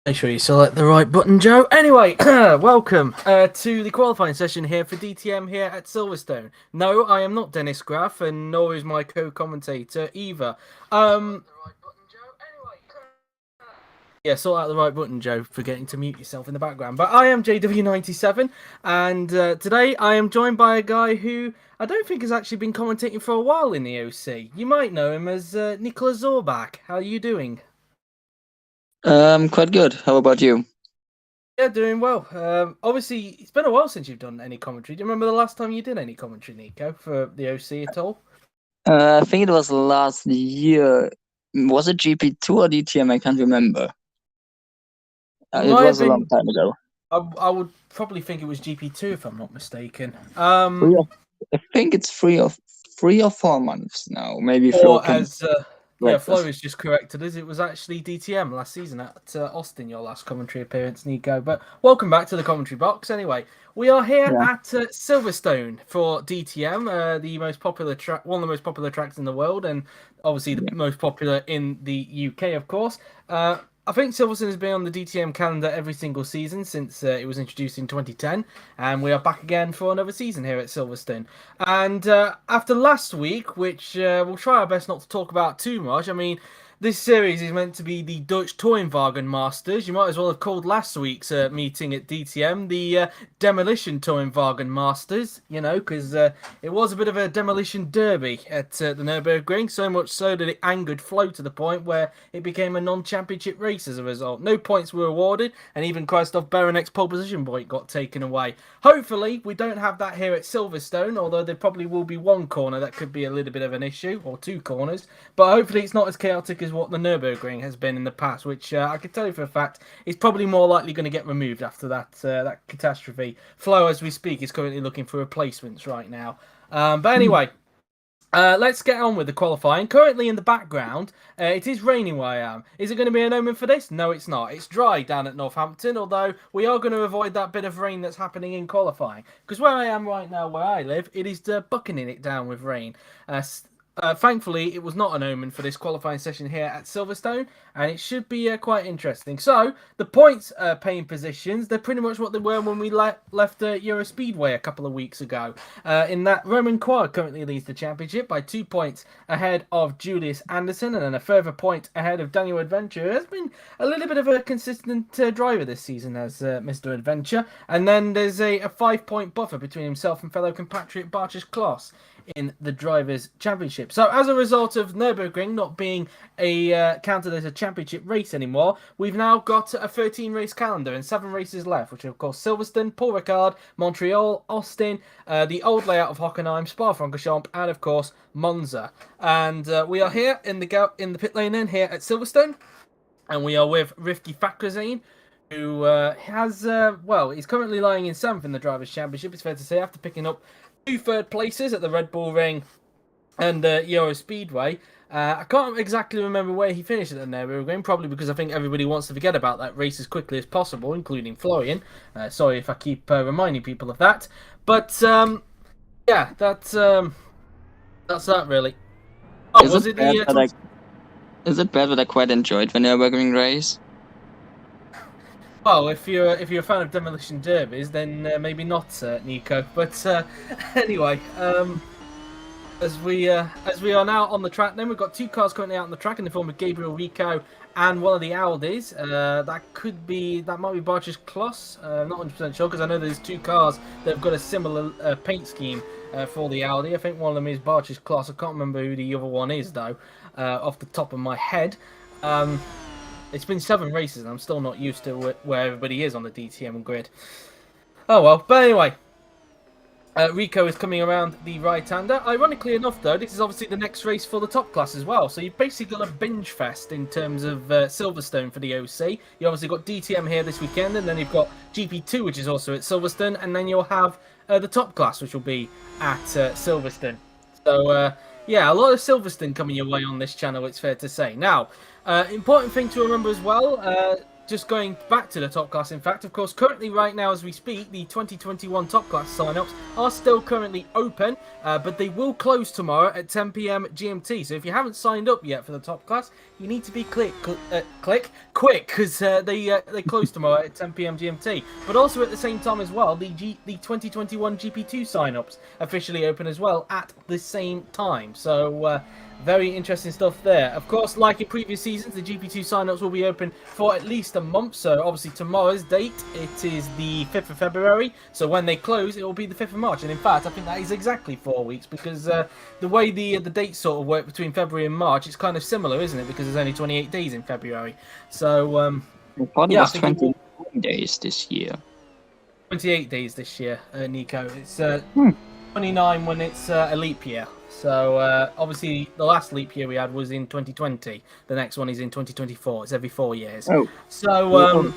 Make sure you select the right button, Joe. Anyway, welcome to the qualifying session here for DTM here at Silverstone. No, I am not Dennis Graff, and nor is my co-commentator either. Yeah, sort out the right button, Joe, forgetting to mute yourself in the background. But I am JW97, and today I am joined by a guy who I don't think has actually been commentating for a while in the OC. You might know him as Nicola Zorbach. How are you doing? Quite good. How about you? Yeah, doing well. Obviously, it's been a while since you've done any commentary. Do you remember the last time you did any commentary, Nico, for the OC at all? I think it was last year. Was it GP2 or DTM? I can't remember. It Might have was a long been. time ago. I would probably think it was GP2 if I'm not mistaken. Three or, I think it's 3 or 4 months now. Maybe Flo Or can as yeah, correct Flo us. has just corrected us. It was actually DTM last season at Austin, your last commentary appearance, Nico. But welcome back to the commentary box. Anyway, we are here Yeah. at Silverstone for DTM, the most popular track, one of the most popular tracks in the world, and obviously the Yeah. most popular in the UK, of course. I think Silverstone has been on the DTM calendar every single season since it was introduced in 2010, and we are back again for another season here at Silverstone. And after last week, which we'll try our best not to talk about too much, I mean, this series is meant to be the Dutch Touringwagen Masters. You might as well have called last week's meeting at DTM the Demolition Touringwagen Masters, you know, because it was a bit of a demolition derby at the Nürburgring, so much so that it angered Flo to the point where it became a non-championship race as a result. No points were awarded, and even Christoph Berenek's pole position point got taken away. Hopefully, we don't have that here at Silverstone, although there probably will be one corner that could be a little bit of an issue, or two corners. But hopefully it's not as chaotic as what the Nürburgring has been in the past, which I can tell you for a fact is probably more likely going to get removed after that catastrophe. Flo, as we speak, is currently looking for replacements right now. But anyway, let's get on with the qualifying. Currently in the background, it is raining where I am. Is it going to be an omen for this? No, it's not. It's dry down at Northampton, although we are going to avoid that bit of rain that's happening in qualifying. Because where I am right now, where I live, it is bucketing it down with rain. Thankfully, it was not an omen for this qualifying session here at Silverstone, and it should be quite interesting. So, the points paying positions, they're pretty much what they were when we left Euro Speedway a couple of weeks ago. In that, Roman Quad currently leads the championship by 2 points ahead of Julius Anderson, and then a further point ahead of Daniel Adventure, who has been a little bit of a consistent driver this season as Mr. Adventure. And then there's a 5 point buffer between himself and fellow compatriot Bartosz Kloss in the Drivers' Championship. So as a result of Nürburgring not being counted as a championship race anymore, we've now got a 13-race calendar and 7 races left, which are of course Silverstone, Paul Ricard, Montreal, Austin, the old layout of Hockenheim, Spa-Francorchamps, and of course Monza. And we are here in the pit lane then here at Silverstone, and we are with Rifki Fakrazine, who he's currently lying in 7th in the Drivers' Championship, it's fair to say, after picking up 2 third places at the Red Bull Ring and Euro Speedway. I can't exactly remember where he finished at the Nürburgring, probably because I think everybody wants to forget about that race as quickly as possible, including Florian. Sorry if I keep reminding people of that. But, yeah, that's that, really. Oh, Is was it it bad the... that I quite enjoyed the Nürburgring race? Well, if you're a fan of demolition derbies, then maybe not, Nico. But anyway, as we are now on the track, then we've got 2 cars currently out on the track in the form of Gabriel Rico and one of the Audis. That might be Bartosz Kloss. I'm not 100% sure because I know there's 2 cars that have got a similar paint scheme for the Audi. I think one of them is Bartosz Kloss. I can't remember who the other one is though, off the top of my head. It's been 7 races and I'm still not used to where everybody is on the DTM grid. Oh well, but anyway. Rico is coming around the right-hander. Ironically enough, though, this is obviously the next race for the top class as well. So you've basically got a binge fest in terms of Silverstone for the OC. You obviously got DTM here this weekend, and then you've got GP2, which is also at Silverstone, and then you'll have the top class, which will be at Silverstone. So, yeah, a lot of Silverstone coming your way on this channel, it's fair to say. Now, important thing to remember as well, just going back to the top class, in fact, of course, currently right now as we speak, the 2021 top class sign-ups are still currently open, but they will close tomorrow at 10 p.m. GMT. So if you haven't signed up yet for the top class, you need to be quick, because they close tomorrow at 10 p.m. GMT. But also at the same time as well, the 2021 GP2 sign-ups officially open as well at the same time. So very interesting stuff there. Of course, like in previous seasons, the GP2 sign-ups will be open for at least a month. So obviously tomorrow's date, it is the 5th of February. So when they close, it will be the 5th of March. And in fact, I think that is exactly 4 weeks, because the way the dates sort of work between February and March, it's kind of similar, isn't it? Because there's only 28 days in February. So I thought it was 29 days this year. 28 days this year, Nico. It's 29 when it's a leap year. So obviously the last leap year we had was in 2020. The next one is in 2024. It's every 4 years. Oh. So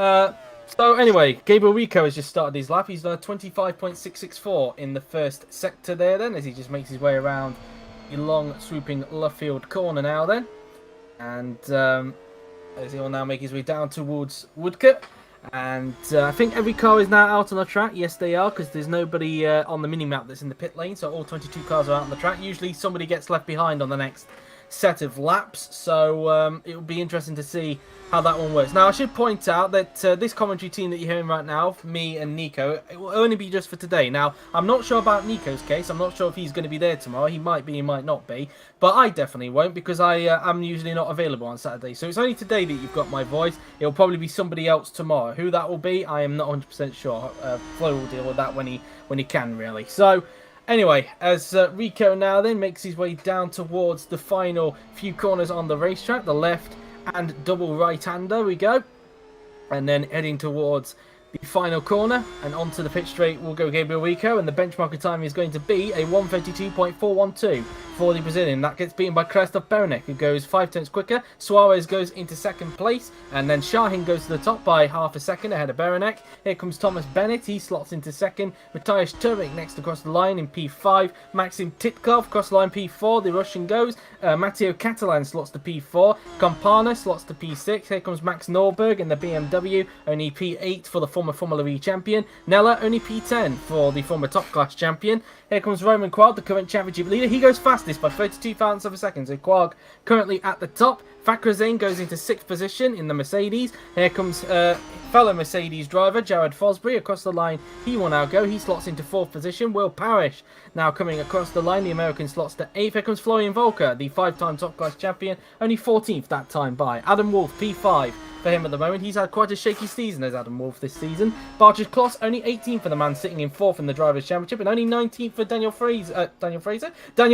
so anyway, Gabriel Rico has just started his lap. He's done a 25.664 in the first sector there then, as he just makes his way around the long swooping left field corner now then. And as he will now make his way down towards Woodcote. And I think every car is now out on the track. Yes, they are, because there's nobody on the mini-map that's in the pit lane. So all 22 cars are out on the track. Usually somebody gets left behind on the next set of laps. So it will be interesting to see how that one works. Now, I should point out that this commentary team that you're hearing right now, me and Nico, it will only be just for today. Now, I'm not sure about Nico's case. I'm not sure if he's going to be there tomorrow. He might be, he might not be. But I definitely won't, because I'm usually not available on Saturday. So it's only today that you've got my voice. It'll probably be somebody else tomorrow. Who that will be, I am not 100% sure. Flo will deal with that when he can, really. So anyway, as Rico now then makes his way down towards the final few corners on the racetrack, the left and double right-hander we go, and then heading towards the final corner and onto the pit straight will go Gabriel Rico, and the benchmarker time is going to be a 1:32.412 for the Brazilian. That gets beaten by Krzysztof Berenek, who goes 5 tenths quicker. Suarez goes into second place, and then Shahin goes to the top by half a second ahead of Berenek. Here comes Thomas Bennett, he slots into second. Matthias Turek next across the line in P5. Maxim Titkov across the line P4, the Russian goes. Matteo Catalan slots to P4. Campana slots to P6. Here comes Max Norberg in the BMW, only P8 for the former Formula E champion. Nella only P10 for the former top class champion. Here comes Roman Quark, the current championship leader. He goes fastest by 32 thousandths of a second. So Quark currently at the top. Fakrazane goes into 6th position in the Mercedes. Here comes fellow Mercedes driver Jared Fosbury across the line. He will now go. He slots into 4th position. Will Parrish now coming across the line. The American slots to 8th. Here comes Florian Volker, the 5-time top class champion. Only 14th that time by. Adam Wolf, P5 for him at the moment. He's had quite a shaky season as Adam Wolf this season. Barges Kloss, only 18th for the man sitting in 4th in the Drivers' Championship, and only 19th for Daniel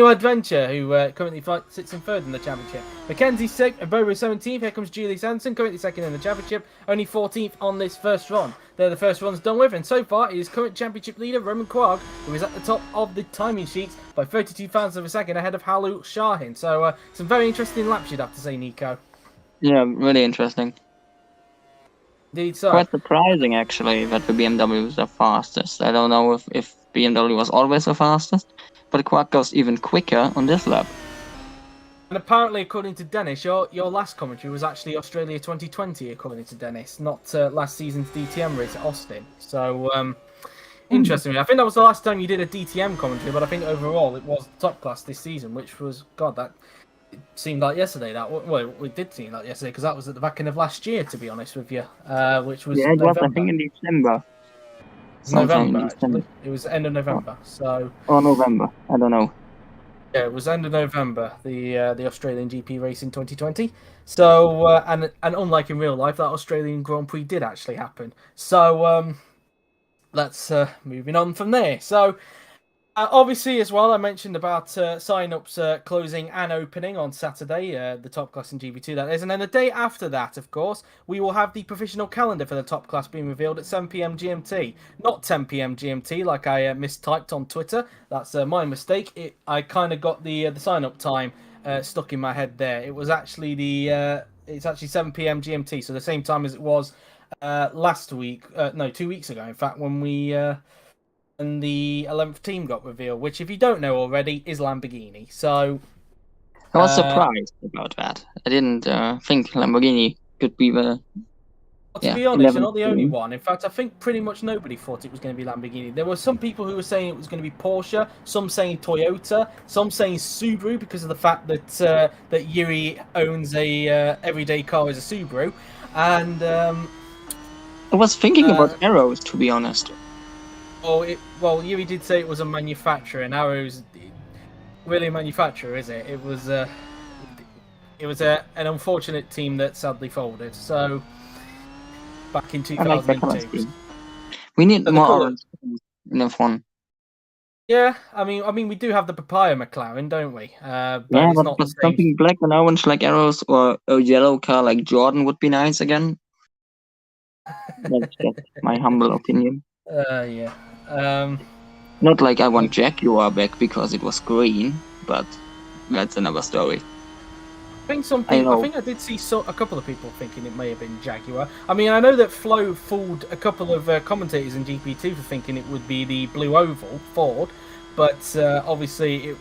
Adventure, who currently sits in 3rd in the Championship. Mackenzie 6th, and Bobo 17th. Here comes Julie Sanson, currently 2nd in the Championship, only 14th on this first run. They're the first runs done with, and so far it is current championship leader Roman Quark, who is at the top of the timing sheets by 32 thousandths of a second ahead of Halu Shahin. So some very interesting laps, you'd have to say, Nico. Yeah, really interesting. Indeed, so. Quite surprising, actually, that the BMW was the fastest. I don't know if BMW was always the fastest, but Quark goes even quicker on this lap. And apparently, according to Dennis, your last commentary was actually Australia 2020, according to Dennis, not last season's DTM race at Austin. So, interesting. I think that was the last time you did a DTM commentary, but I think overall it was top class this season, which was, God, that it seemed like yesterday. Well, it did seem like yesterday, because that was at the back end of last year, to be honest with you, which was it November. was, I think, in December. November, actually. It was end of November. So. Or November, I don't know. Yeah, it was end of November, the Australian GP race in 2020. So, and unlike in real life, that Australian Grand Prix did actually happen. So, let's moving on from there. So, obviously, as well, I mentioned about sign-ups closing and opening on Saturday, the top class in GP2 that is. And then the day after that, of course, we will have the provisional calendar for the top class being revealed at 7 p.m. GMT. Not 10 p.m. GMT, like I mistyped on Twitter. That's my mistake. I kind of got the sign-up time stuck in my head there. It was actually it's actually 7 p.m. GMT, so the same time as it was last week. No, 2 weeks ago, in fact, when we... and the 11th team got revealed, which, if you don't know already, is Lamborghini. So I was surprised about that. I didn't think Lamborghini could be the To be honest, you're 11th not the only team. one. In fact, I think pretty much nobody thought it was going to be Lamborghini. There were some people who were saying it was going to be Porsche, some saying Toyota, some saying Subaru because of the fact that that Yuri owns a everyday car as a Subaru, and I was thinking about Arrows, to be honest. well, Yuri did say it was a manufacturer, and Arrow's really a manufacturer, is it? It was an unfortunate team that sadly folded. So. Back in 2002. We need more orange in F1. Yeah, I mean, we do have the Papaya McLaren, don't we? But yeah, it's not the same. Something black and orange like Arrows, or a yellow car like Jordan would be nice again. That's just my humble opinion. Yeah. Not like I want Jaguar back because it was green, but that's another story. I think some people. I think I did see a couple of people thinking it may have been Jaguar. I mean, I know that Flo fooled a couple of commentators in GP2 for thinking it would be the Blue Oval Ford, but obviously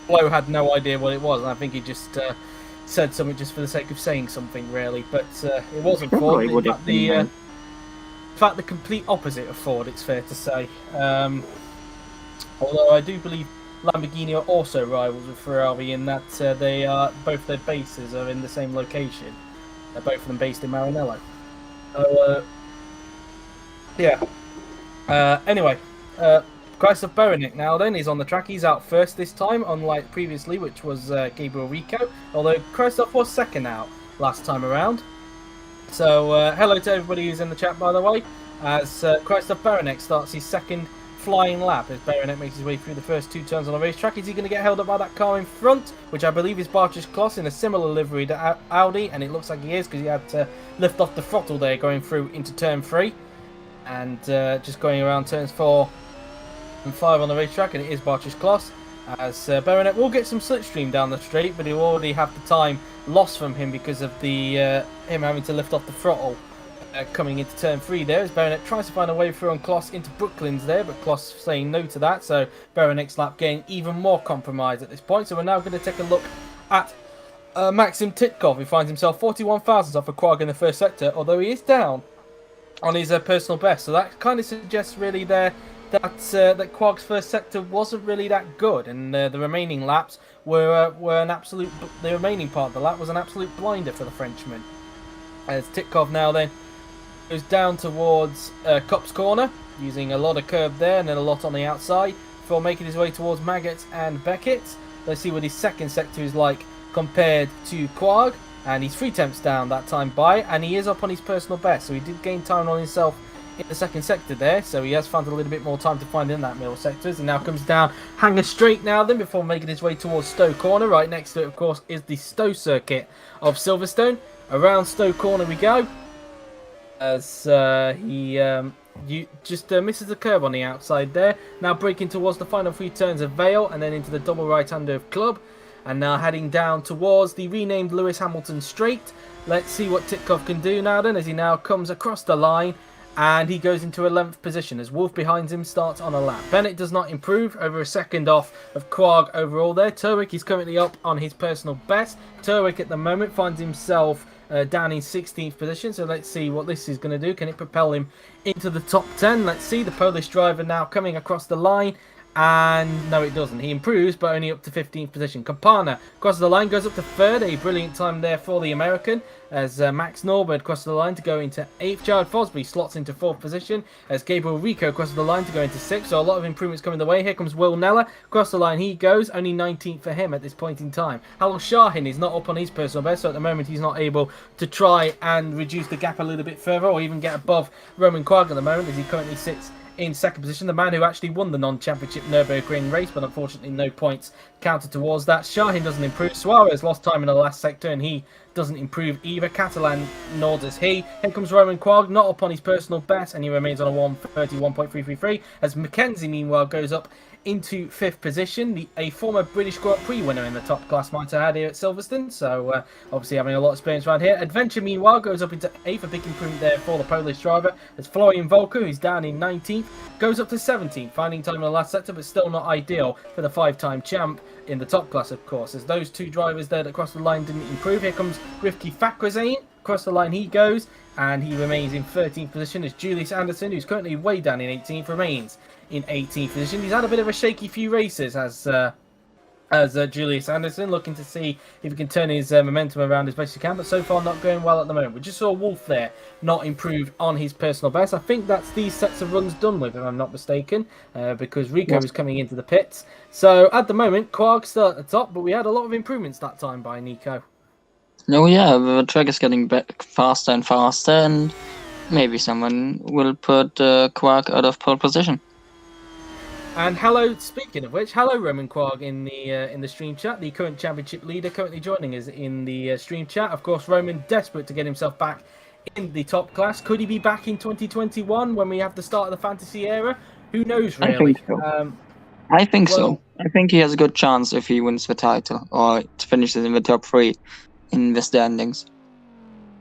Flo had no idea what it was, and I think he just said something just for the sake of saying something, really. But it wasn't Ford. In fact, the complete opposite of Ford. It's fair to say. Although I do believe Lamborghini are also rivals with Ferrari in that they are both their bases are in the same location. They're both of them based in Maranello. So yeah. Anyway, Christoph Beranek now then is on the track. He's out first this time, unlike previously, which was Gabriel Rico. Although Christoph was second out last time around. So hello to everybody who's in the chat, by the way. As Christoph Beranek starts his second flying lap as Beranek makes his way through the first two turns on the racetrack. Is he going to get held up by that car in front, which I believe is Bartosz Kloss in a similar livery to Audi, and it looks like he is because he had to lift off the throttle there going through into turn 3 and just going around turns 4 and 5 on the racetrack, and it is Bartosz Kloss as Beranek will get some slipstream down the straight, but he'll already have the time lost from him because of the him having to lift off the throttle coming into turn 3 there as Beranek tries to find a way through on Kloss into Brooklands there, but Kloss saying no to that, so Berenek's lap getting even more compromised at this point. So we're now going to take a look at Maxim Titkov, who finds himself 41 thousandths off of Quag in the first sector, although he is down on his personal best. So that kind of suggests really there that Quag's first sector wasn't really that good, and the remaining laps were an absolute. The remaining part of the lap was an absolute blinder for the Frenchman. As Titkov now then goes down towards Copse Corner, using a lot of curb there and then a lot on the outside before making his way towards Maggots and Beckett. Let's see what his second sector is like compared to Quag, and he's 3 tenths down that time by, and he is up on his personal best, so he did gain time on himself in the second sector there, so he has found a little bit more time to find in that middle sector as he now comes down Hanger Straight now then before making his way towards Stowe Corner. Right next to it, of course, is the Stowe circuit of Silverstone. Around Stowe Corner we go as he just misses the curb on the outside there. Now braking towards the final 3 turns of Vale and then into the double right-hander of Club, and now heading down towards the renamed Lewis Hamilton Straight. Let's see what Titkov can do now then as he now comes across the line and he goes into 11th position as Wolf behind him starts on a lap. Bennett does not improve, over a second off of Quag overall there. Turwick is currently up on his personal best. Turwick at the moment finds himself down in 16th position, so let's see what this is going to do. Can it propel him into the top 10? Let's see. The Polish driver now coming across the line, and no, it doesn't. He improves, but only up to 15th position. Campana crosses the line, goes up to 3rd. A brilliant time there for the American as Max Norbert crosses the line to go into 8th. Jared Fosbury slots into 4th position as Gabriel Rico crosses the line to go into 6th. So a lot of improvements coming the way. Here comes Will Neller. Across the line he goes, only 19th for him at this point in time. Halil Shahin is not up on his personal best, so at the moment he's not able to try and reduce the gap a little bit further or even get above Roman Quag at the moment as he currently sits in 2nd position, the man who actually won the non-championship Nürburgring race, but unfortunately no points counted towards that. Shahin doesn't improve. Suarez lost time in the last sector, and he doesn't improve either. Catalan nods as he. Here comes Roman Quag, not up on his personal best, and he remains on a 131.333, as Mackenzie, meanwhile, goes up into 5th position. A former British Grand Prix winner in the top class might have had here at Silverstone, so obviously having a lot of experience around here. Adventure, meanwhile, goes up into 8th, a big improvement there for the Polish driver, as Florian Volker, who's down in 19th, goes up to 17th, finding time in the last sector, but still not ideal for the 5-time champ in the top class, of course, as those 2 drivers there that crossed the line didn't improve. Here comes Rivki Fakhrizadeh across the line he goes, and he remains in 13th position as Julius Anderson, who's currently way down in 18th, remains in 18th position. He's had a bit of a shaky few races as Julius Anderson, looking to see if he can turn his momentum around as best he can, but so far not going well at the moment. We just saw Wolf there not improve on his personal best. I think that's these sets of runs done with, if I'm not mistaken, because Rico is coming into the pits. So at the moment, Quark's still at the top, but we had a lot of improvements that time by Nico. Oh yeah, the track is getting back faster and faster, and maybe someone will put Quark out of pole position. And hello, speaking of which, hello Roman Quark in the stream chat, the current championship leader currently joining us in the stream chat. Of course, Roman desperate to get himself back in the top class. Could he be back in 2021 when we have the start of the fantasy era? Who knows, really? I think so. I think so. I think he has a good chance if he wins the title or finishes in the top 3 in the standings.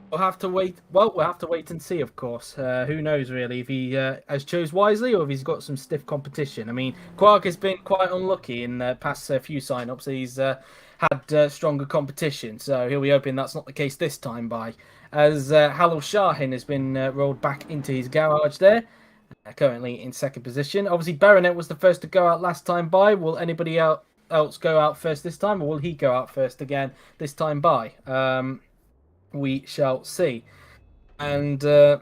We'll have to wait. Well, we'll have to wait and see, of course. Who knows, really, if he has chose wisely or if he's got some stiff competition. I mean, Quark has been quite unlucky in the past few sign-ups. He's had stronger competition, so he'll be hoping that's not the case this time by. As Halil Shahin has been rolled back into his garage there, currently in 2nd position. Obviously, Baronet was the first to go out last time by. Will anybody else go out first this time, or will he go out first again this time by? We shall see. And yes,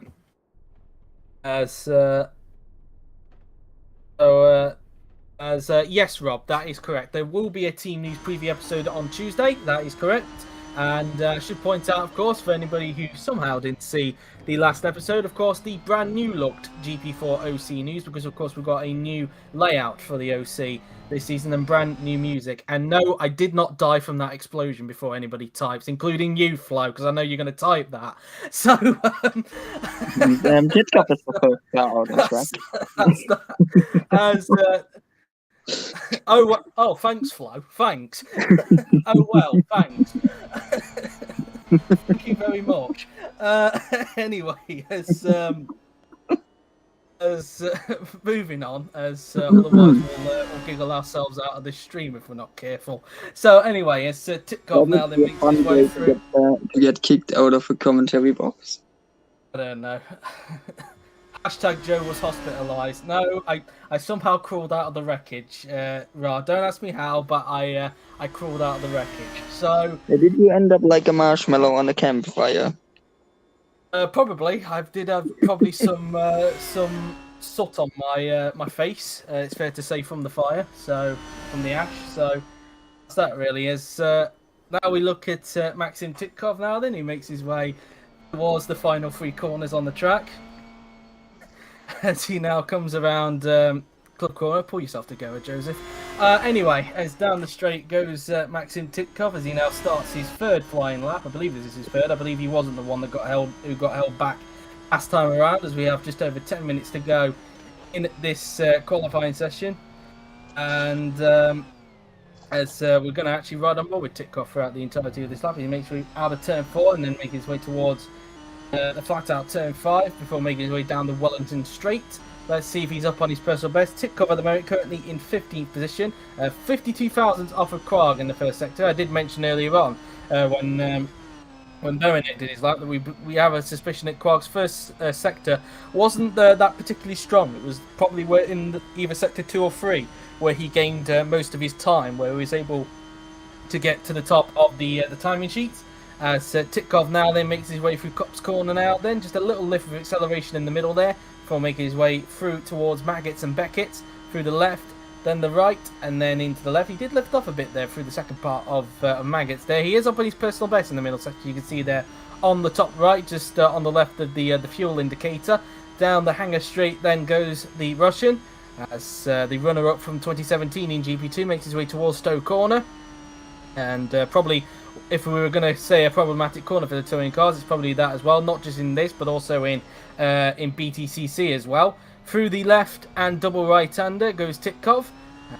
Rob, that is correct. There will be a Team News preview episode on Tuesday. That is correct. And I should point out, of course, for anybody who somehow didn't see the last episode, of course, the brand new looked GP4 OC news, because, of course, we've got a new layout for the OC this season and brand new music. And no, I did not die from that explosion before anybody types, including you, Flo, because I know you're going to type that. So, Titkov is the first out of the track. Oh, thanks, Flo. Thanks. Oh, well, thanks. Thank you very much. Anyway, as moving on, as otherwise we'll giggle ourselves out of this stream if we're not careful. So anyway, it's Titkov now that makes his way through. To get kicked out of a commentary box. I don't know. Hashtag Joe was hospitalised. No, I somehow crawled out of the wreckage. Don't ask me how, but I crawled out of the wreckage. So did you end up like a marshmallow on a campfire? Probably. I did have probably some soot on my face. It's fair to say from the fire, so from the ash. So that's that really is. Now we look at Maxim Titkov. Now then, he makes his way towards the final 3 corners on the track. As he now comes around club corner. Pull yourself together, Joseph. Anyway, as down the straight goes Maxim Titkov as he now starts his 3rd flying lap. I believe this is his 3rd. I believe he wasn't the one that got held back last time around, as we have just over 10 minutes to go in this qualifying session. And as we're going to actually ride on board with Titkov throughout the entirety of this lap. He makes his way out of turn 4 and then makes his way towards the flat out turn 5 before making his way down the Wellington straight. Let's see if he's up on his personal best. Titkov at the moment currently in 15th position. 52 thousandths off of Krag in the first sector. I did mention earlier on when Baronet did his lap that we have a suspicion that Krag's first sector wasn't that particularly strong. It was probably in either sector 2 or 3 where he gained most of his time, where he was able to get to the top of the timing sheets. As Titkov now then makes his way through Cop's Corner now, then just a little lift of acceleration in the middle there before making his way through towards Maggots and Beckett, through the left, then the right, and then into the left. He did lift off a bit there through the second part of Maggots there. He is up on his personal best in the middle section. You can see there on the top right, just on the left of the fuel indicator. Down the hangar straight then goes the Russian, as the runner-up from 2017 in GP2 makes his way towards Stowe Corner. And probably, if we were going to say a problematic corner for the touring cars, it's probably that as well. Not just in this, but also in BTCC as well. Through the left and double right-hander goes Titkov.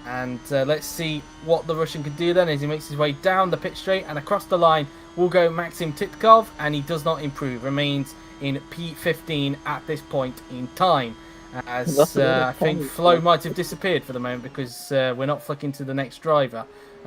And let's see what the Russian can do then as he makes his way down the pit straight and across the line will go Maxim Titkov, and he does not improve. Remains in P15 at this point in time. As I think Flo might have disappeared for the moment because we're not flicking to the next driver.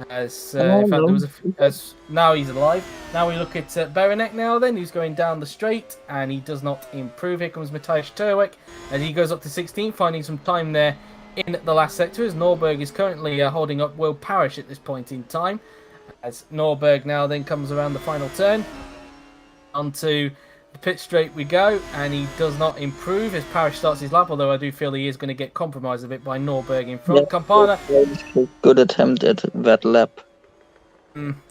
As Oh, in fact, there no. was as now he's alive. Now we look at Berenek now. Then who's going down the straight, and he does not improve. Here comes Mateusz Terwick, and he goes up to 16, finding some time there in the last sector. As Norberg is currently holding up Will Parrish at this point in time. As Norberg now then comes around the final turn onto the pit straight we go, and he does not improve as Parrish starts his lap, although I do feel he is going to get compromised a bit by Norberg in front. Yeah, Campana. good attempt at that lap.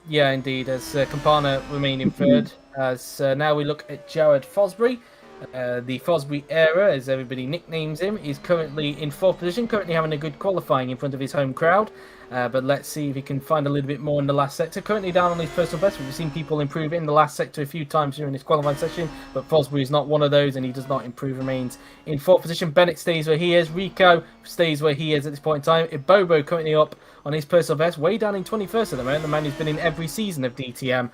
Yeah, indeed, as Campana remain in third. As now we look at Jared Fosbury. The Fosbury era, as everybody nicknames him, is currently in fourth position, currently having a good qualifying in front of his home crowd. But let's see if he can find a little bit more in the last sector. Currently down on his personal best. We've seen people improve in the last sector a few times during this qualifying session, but Fosbury is not one of those, and he does not improve, remains in fourth position. Bennett stays where he is. Rico stays where he is at this point in time. Ibobo currently up on his personal best, way down in 21st at the moment. The man who's been in every season of DTM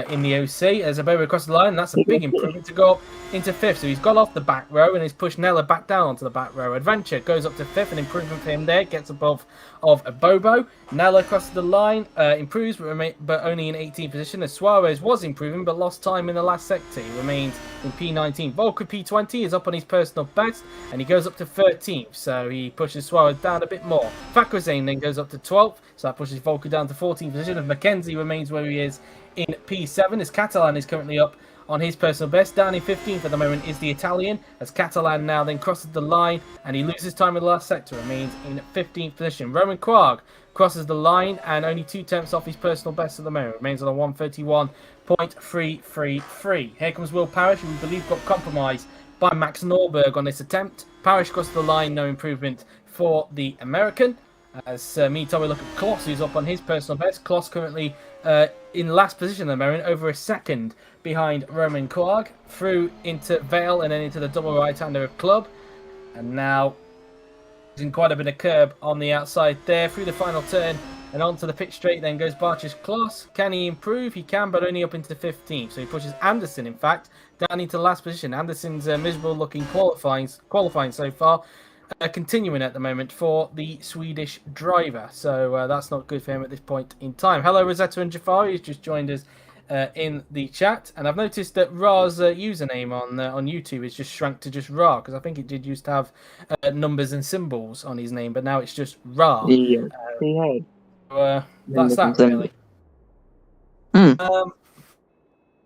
in the OC. As Ibobo across the line, that's a big improvement to go up into fifth. So he's got off the back row and he's pushed Nella back down onto the back row. Adventure goes up to fifth, an improvement for him there, gets above of Ibobo. Nella across the line improves, but only in 18th position. As Suarez was improving, but lost time in the last sector. He remains in P19. Volker P20 is up on his personal best, and he goes up to 13th, so he pushes Suarez down a bit more. Fakrazane then goes up to 12th, so that pushes Volker down to 14th position. And Mackenzie remains where he is in P7, as Catalan is currently up on his personal best. Down in 15th at the moment is the Italian, as Catalan now then crosses the line, and he loses time in the last sector, remains in 15th position. Roman Quarg crosses the line and only 2 tenths off his personal best at the moment, remains on a 131.333. Here comes Will Parrish, who we believe got compromised by Max Norberg on this attempt. Parrish crosses the line, no improvement for the American. As meantime, we look at Kloss, who's up on his personal best. Kloss currently in last position at the moment, over a second behind Roman Quarg, through into Vale and then into the double right-hander of Club. And now using quite a bit of curb on the outside there, through the final turn and onto the pit straight, then goes Barch's Kloss. Can he improve? He can, but only up into 15th. So he pushes Anderson, in fact, down into last position. Anderson's miserable looking qualifying so far. Continuing at the moment for the Swedish driver, so that's not good for him at this point in time. Hello, Rosetta and Jafari has just joined us in the chat, and I've noticed that Ra's username on YouTube is just shrunk to just Ra, because I think it did used to have numbers and symbols on his name, but now it's just Ra. Yeah, that's that really.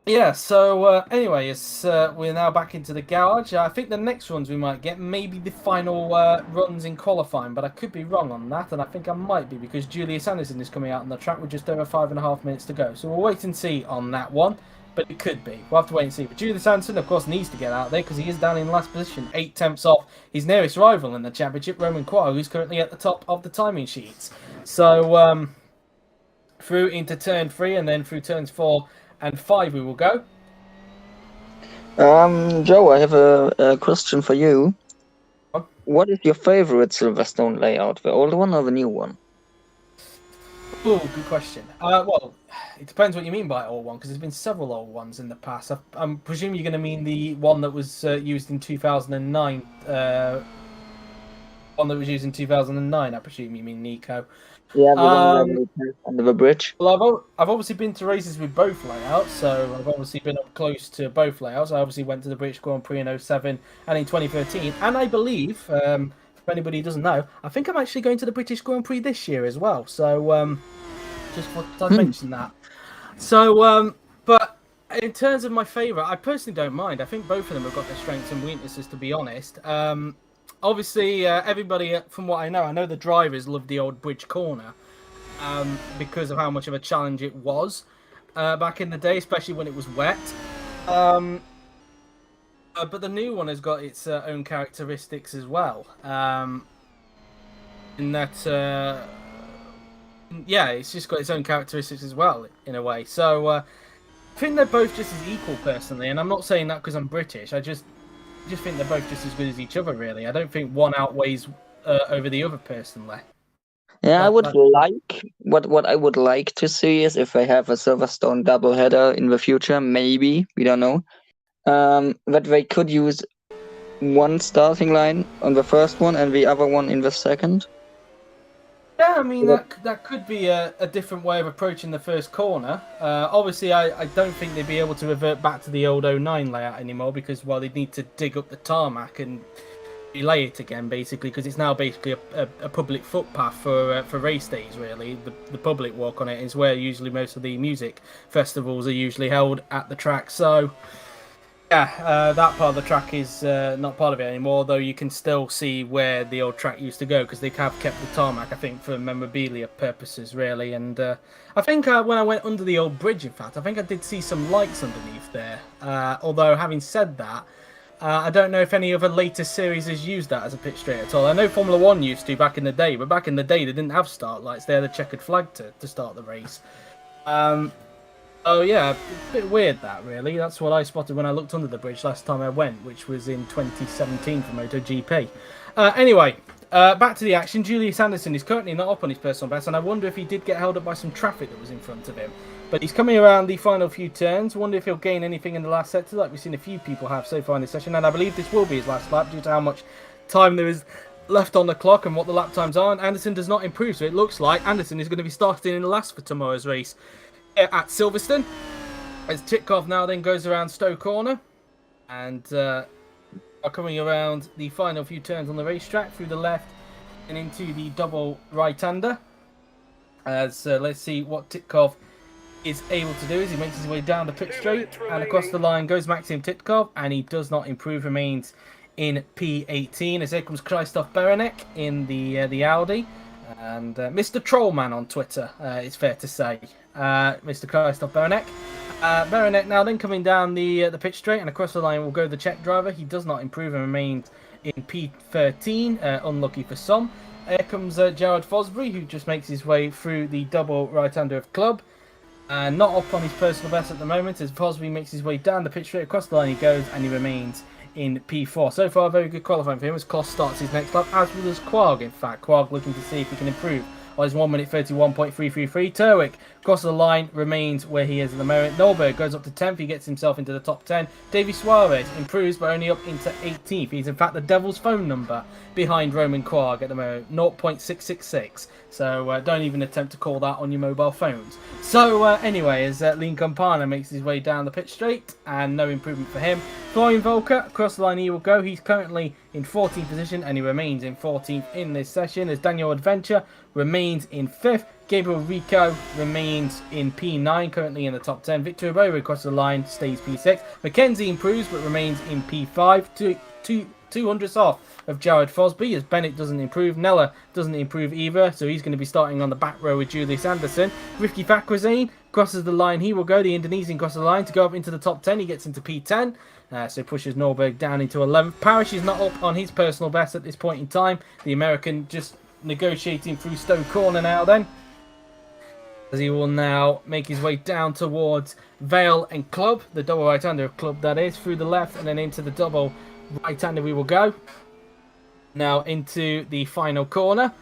Yeah, so anyway, we're now back into the garage. I think the next runs we might get maybe the final runs in qualifying, but I could be wrong on that, and I think I might be, because Julius Anderson is coming out on the track with just over 5.5 minutes to go. So we'll wait and see on that one, but it could be. We'll have to wait and see. But Julius Anderson, of course, needs to get out there because he is down in last position, 8 tenths off his nearest rival in the championship, Roman Quarg, who's currently at the top of the timing sheets. So through into turn 3 and then through turns 4 and 5 we will go. Joe, I have a question for you. What is your favorite Silverstone layout, the old one or the new one? Oh, good question. Well, it depends what you mean by old one, because there's been several old ones in the past. I'm presuming you're going to mean the one that was used in 2009. One that was used in 2009, I presume you mean Nico. Yeah, the one under the bridge. Well, I've obviously been to races with both layouts, so I've obviously been up close to both layouts. I obviously went to the British Grand Prix in 07 and in 2013, and I believe, if anybody who doesn't know, I think I'm actually going to the British Grand Prix this year as well. So just thought I'd mention that. So, but in terms of my favourite, I personally don't mind. I think both of them have got their strengths and weaknesses, to be honest. Obviously, everybody, from what I know the drivers love the old bridge corner because of how much of a challenge it was back in the day, especially when it was wet. But the new one has got its own characteristics as well. In that, yeah, it's just got its own characteristics as well, in a way. So I think they're both just as equal, personally, and I'm not saying that because I'm British. I just think they're both just as good as each other, really. I don't think one outweighs over the other, personally. Yeah, I would like what I would like to see is if they have a Silverstone doubleheader in the future, maybe, we don't know. That they could use one starting line on the first one and the other one in the second. Yeah, I mean that could be a different way of approaching the first corner. Obviously, I don't think they'd be able to revert back to the old '09 layout anymore because they'd need to dig up the tarmac and relay it again, basically, because it's now basically a public footpath for race days. Really, the public walk on it is where usually most of the music festivals are usually held at the track. So. Yeah, that part of the track is not part of it anymore, though you can still see where the old track used to go because they have kept the tarmac, I think, for memorabilia purposes, really. And I think when I went under the old bridge, in fact, I think I did see some lights underneath there. Although, having said that, I don't know if any other later series has used that as a pit straight at all. I know Formula 1 used to back in the day, but back in the day they didn't have start lights. They had a checkered flag to start the race. Oh yeah, a bit weird that really. That's what I spotted when I looked under the bridge last time I went, which was in 2017 for MotoGP. Anyway, back to the action. Julius Anderson is currently not up on his personal best, and I wonder if he did get held up by some traffic that was in front of him. But he's coming around the final few turns. Wonder if he'll gain anything in the last sector, like we've seen a few people have so far in this session. And I believe this will be his last lap due to how much time there is left on the clock and what the lap times are. And Anderson does not improve, so it looks like Anderson is going to be starting in the last for tomorrow's race at Silverstone, as Titkov now then goes around Stowe Corner and are coming around the final few turns on the racetrack through the left and into the double right-hander. As let's see what Titkov is able to do as he makes his way down the pit straight and across the line goes Maxim Titkov, and he does not improve, remains in P18. As here comes Christoph Berenek in the Audi. And Mr. Trollman on Twitter, it's fair to say. Mr. Christoph Berenek. Berenek now then coming down the pitch straight and across the line will go the Czech driver. He does not improve and remains in P13, unlucky for some. Here comes Gerard Fosbury, who just makes his way through the double right-hander of club. Not up on his personal best at the moment as Fosbury makes his way down the pitch straight. Across the line he goes and he remains in P4. So far, very good qualifying for him as Kloss starts his next lap, as well as Quarg, in fact. Quarg looking to see if he can improve on his 1 minute 31.333. Turwick across the line remains where he is at the moment. Nolberg goes up to 10th. He gets himself into the top 10. Davy Suarez improves, but only up into 18th. He's, in fact, the devil's phone number behind Roman Quarg at the moment, 0.666. So don't even attempt to call that on your mobile phones. So anyway, as Lean Campana makes his way down the pit straight, and no improvement for him. Florian Volker, across the line he will go. He's currently in 14th position, and he remains in 14th in this session, as Daniel Adventure remains in 5th. Gabriel Rico remains in P9, currently in the top 10. Victor Iboa across the line stays P6. Mackenzie improves, but remains in P5. 200ths off of Jared Fosby, as Bennett doesn't improve. Nella doesn't improve either, so he's going to be starting on the back row with Julius Anderson. Rifki Fakhrizadeh crosses the line. He will go. The Indonesian crosses the line to go up into the top 10. He gets into P10, so pushes Norberg down into 11th. Parrish is not up on his personal best at this point in time. The American just negotiating through Stowe Corner now then, as he will now make his way down towards Vale and Club, the double right-hander of Club that is, through the left and then into the double right-hander we will go. Now into the final corner.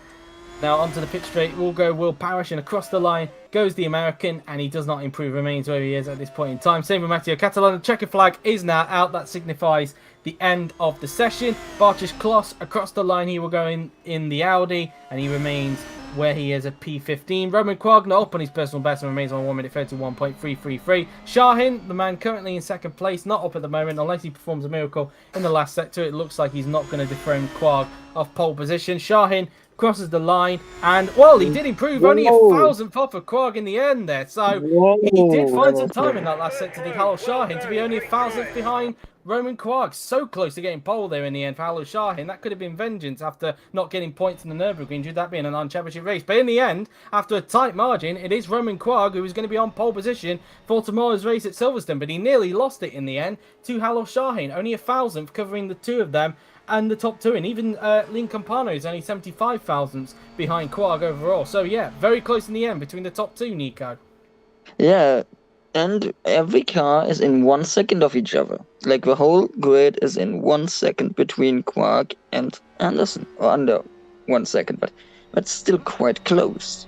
Now onto the pit straight will go Will Parrish, and across the line goes the American, and he does not improve, remains where he is at this point in time. Same with Matteo Catalan. The checker flag is now out. That signifies the end of the session. Bartosz Kloss across the line. He will go in the Audi, and he remains where he is at P15. Roman Quarg not up on his personal best and remains on 1 minute 31.333. Shahin, the man currently in second place, not up at the moment. Unless he performs a miracle in the last sector, it looks like he's not going to dethrone Quarg off pole position. Shahin crosses the line, and well, he did improve, only a 1,000th off of Quarg in the end there, so he did find some time in that last sector, did Halil Shahin, to be only a 1,000th behind Roman Quarg. So close to getting pole there in the end for Halil Shahin. That could have been vengeance after not getting points in the Nürburgring, due to that being a non-championship race. But in the end, after a tight margin, it is Roman Quarg who is going to be on pole position for tomorrow's race at Silverstone, but he nearly lost it in the end to Halil Shahin, only a 1,000th covering the two of them and the top two, and even Lean Campano is only 75 thousandths behind Quarg overall. So yeah, very close in the end between the top two, Nico. Yeah, and every car is in 1 second of each other. Like the whole grid is in 1 second between Quarg and Anderson, or under 1 second, but still quite close.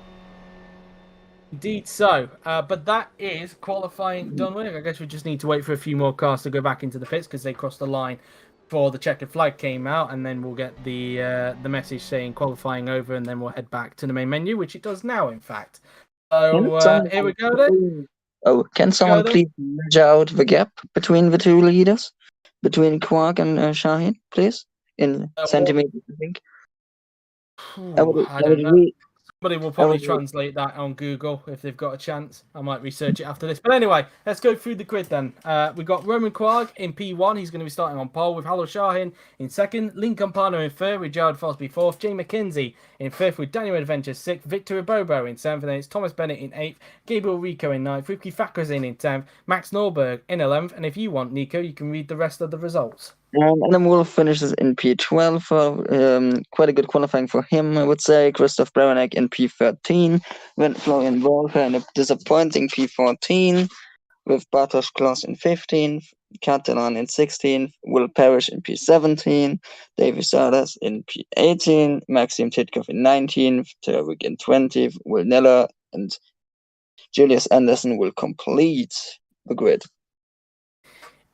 Indeed so, but that is qualifying done with. I guess we just need to wait for a few more cars to go back into the pits because they crossed the line before the checkered flag came out, and then we'll get the message saying qualifying over, and then we'll head back to the main menu, which it does now, in fact. So here we go then. Oh, can someone please measure out the gap between the two leaders, between Quark and Shaheen, please, in centimeters? I think. I don't know. Somebody will probably translate that on Google if they've got a chance. I might research it after this. But anyway, let's go through the grid then. We've got Roman Quark in P1. He's going to be starting on pole with Halo Shahin in second. Lincoln Campano in third with Jared Fosbury fourth. Jay McKenzie in fifth with Daniel Adventure sixth. Victor Bobo in seventh. And then it's Thomas Bennett in eighth. Gabriel Rico in ninth. Ripke Fakrazin in 10th. Max Norberg in 11th. And if you want, Nico, you can read the rest of the results. And then Wolf finishes in P12 for quite a good qualifying for him, I would say. Christoph Bravenek in P13, then Florian Wolfer in a disappointing P14, with Bartosz Kloss in 15th, Catalan in 16th, Will Parrish in P17, Davy Sardas in P18, Maxim Titkov in 19th, Terwig in 20th, Will Neller and Julius Anderson will complete the grid.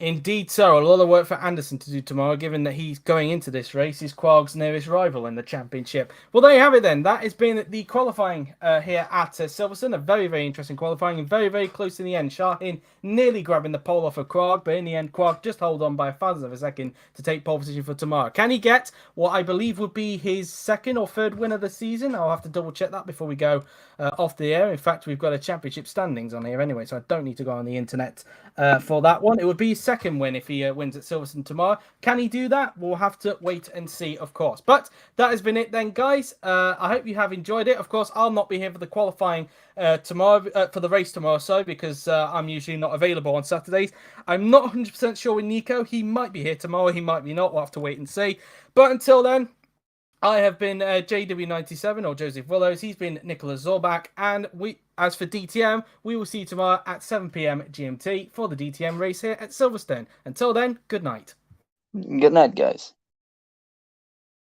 Indeed so. A lot of work for Anderson to do tomorrow, given that he's going into this race. He's Quark's nearest rival in the championship. Well, there you have it then. That has been the qualifying here at Silverstone. A very, very interesting qualifying and very, very close in the end. Shahin nearly grabbing the pole off of Quark, but in the end, Quark just hold on by a thousandth of a second to take pole position for tomorrow. Can he get what I believe would be his second or third win of the season? I'll have to double check that before we go off the air. In fact, we've got a championship standings on here anyway, so I don't need to go on the internet for that one. It would be his second win if he wins at Silverstone tomorrow. Can he do that? We'll have to wait and see, of course. But that has been it then, guys. I hope you have enjoyed it. Of course, I'll not be here for the qualifying tomorrow, for the race tomorrow, because I'm usually not available on Saturdays. I'm not 100% sure with Nico. He might be here tomorrow. He might be not. We'll have to wait and see. But until then, I have been JW97 or Joseph Willows. He's been Nicholas Zorbach. And as for DTM, we will see you tomorrow at 7 p.m. GMT for the DTM race here at Silverstone. Until then, good night. Good night, guys.